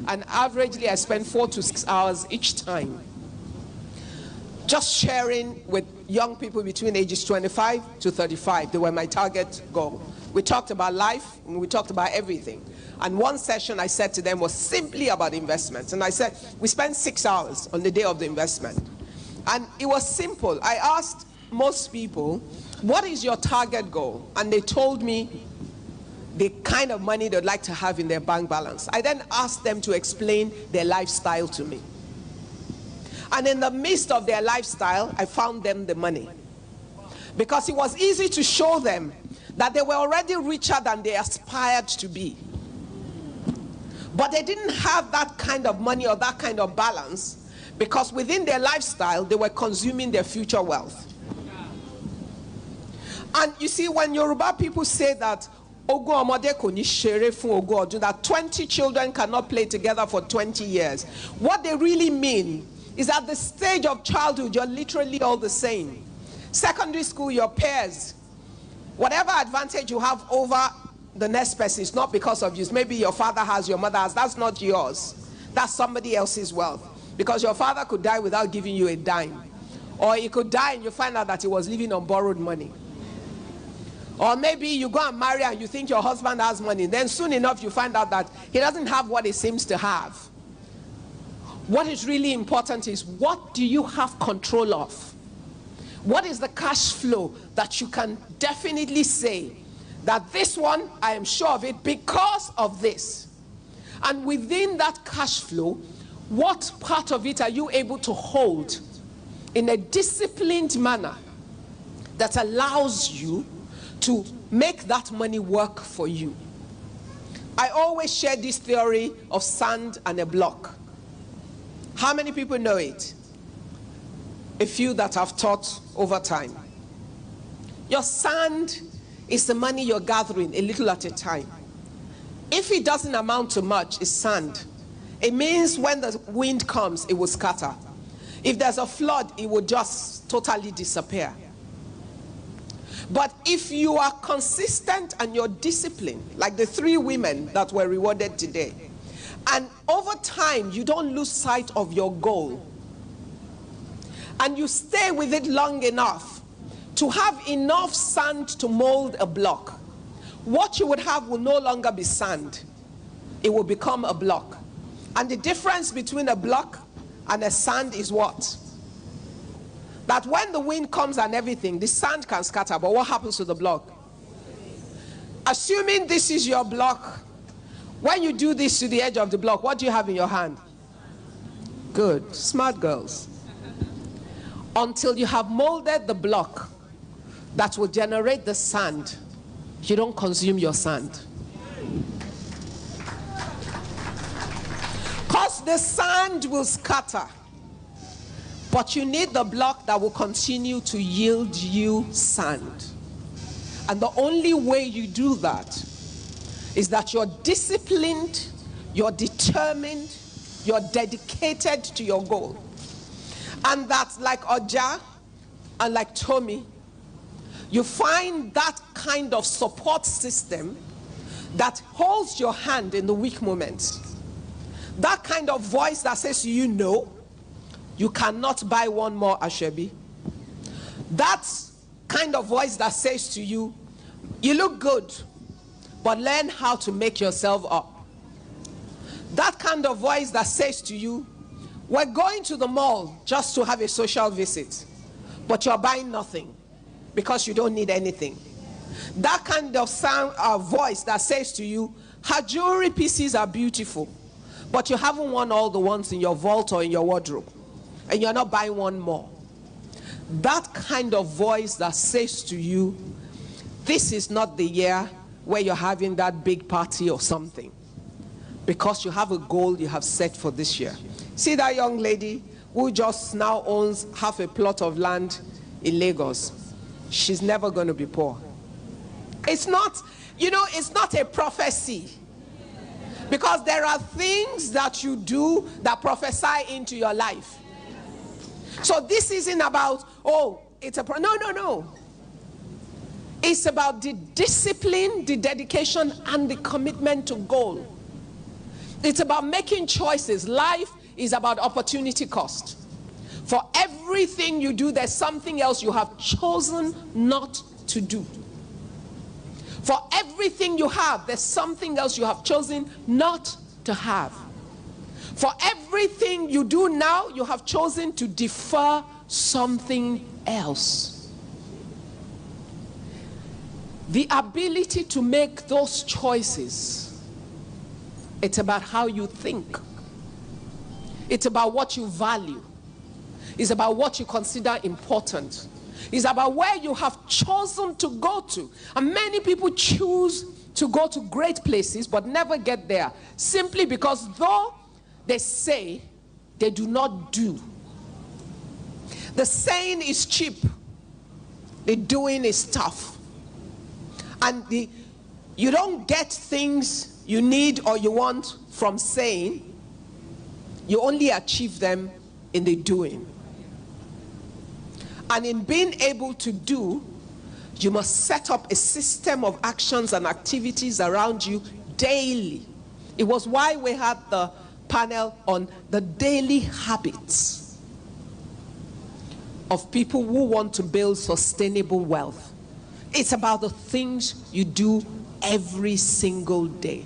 and averagely I spend 4 to 6 hours each time just sharing with young people between ages 25 to 35. They were my target goal. We talked about life, and we talked about everything. And one session I said to them was simply about investments. And I said, we spent 6 hours on the day of the investment. And it was simple. I asked most people, what is your target goal? And they told me the kind of money they'd like to have in their bank balance. I then asked them to explain their lifestyle to me. And in the midst of their lifestyle, I found them the money. Because it was easy to show them that they were already richer than they aspired to be. But they didn't have that kind of money or that kind of balance, because within their lifestyle, they were consuming their future wealth. And you see, when Yoruba people say that, that 20 children cannot play together for 20 years, what they really mean is at the stage of childhood, you're literally all the same. Secondary school, your peers, whatever advantage you have over the next person is not because of you. Maybe your father has, your mother has, that's not yours. That's somebody else's wealth. Because your father could die without giving you a dime. Or he could die and you find out that he was living on borrowed money. Or maybe you go and marry and you think your husband has money. Then soon enough you find out that he doesn't have what he seems to have. What is really important is, what do you have control of? What is the cash flow that you can definitely say that this one, I am sure of it because of this? And within that cash flow, what part of it are you able to hold in a disciplined manner that allows you to make that money work for you? I always share this theory of sand and a block. How many people know it? A few that have taught over time. Your sand is the money you're gathering a little at a time. If it doesn't amount to much, it's sand. It means when the wind comes, it will scatter. If there's a flood, it will just totally disappear. But if you are consistent and you're disciplined, like the 3 women that were rewarded today, and over time you don't lose sight of your goal, and you stay with it long enough to have enough sand to mold a block, what you would have will no longer be sand. It will become a block. And the difference between a block and a sand is what? That when the wind comes and everything, the sand can scatter, but what happens to the block? Assuming this is your block, when you do this to the edge of the block, what do you have in your hand? Good, smart girls. Until you have molded the block that will generate the sand, you don't consume your sand. Because the sand will scatter. But you need the block that will continue to yield you sand. And the only way you do that is that you're disciplined, you're determined, you're dedicated to your goal. And that, like Oja and like Tommy, you find that kind of support system that holds your hand in the weak moments. That kind of voice that says to you, no, you cannot buy one more Ashebi. That kind of voice that says to you, you look good, but learn how to make yourself up. That kind of voice that says to you, we're going to the mall just to have a social visit, but you're buying nothing because you don't need anything. That kind of sound, voice that says to you, her jewelry pieces are beautiful, but you haven't worn all the ones in your vault or in your wardrobe, and you're not buying one more. That kind of voice that says to you, this is not the year where you're having that big party or something, because you have a goal you have set for this year. See that young lady who just now owns half a plot of land in Lagos? She's never going to be poor. It's not, you know, it's not a prophecy. Because there are things that you do that prophesy into your life. So this isn't about, oh, it's a, no. It's about the discipline, the dedication, and the commitment to goal. It's about making choices. Life is about opportunity cost. For everything you do, there's something else you have chosen not to do. For everything you have, there's something else you have chosen not to have. For everything you do now, you have chosen to defer something else. The ability to make those choices, it's about how you think. It's about what you value. It's about what you consider important. It's about where you have chosen to go to. And many people choose to go to great places but never get there, simply because though they say, they do not do. The saying is cheap. The doing is tough. And you don't get things you need or you want from saying. You only achieve them in the doing. And in being able to do, you must set up a system of actions and activities around you daily. It was why we had the panel on the daily habits of people who want to build sustainable wealth. It's about the things you do every single day.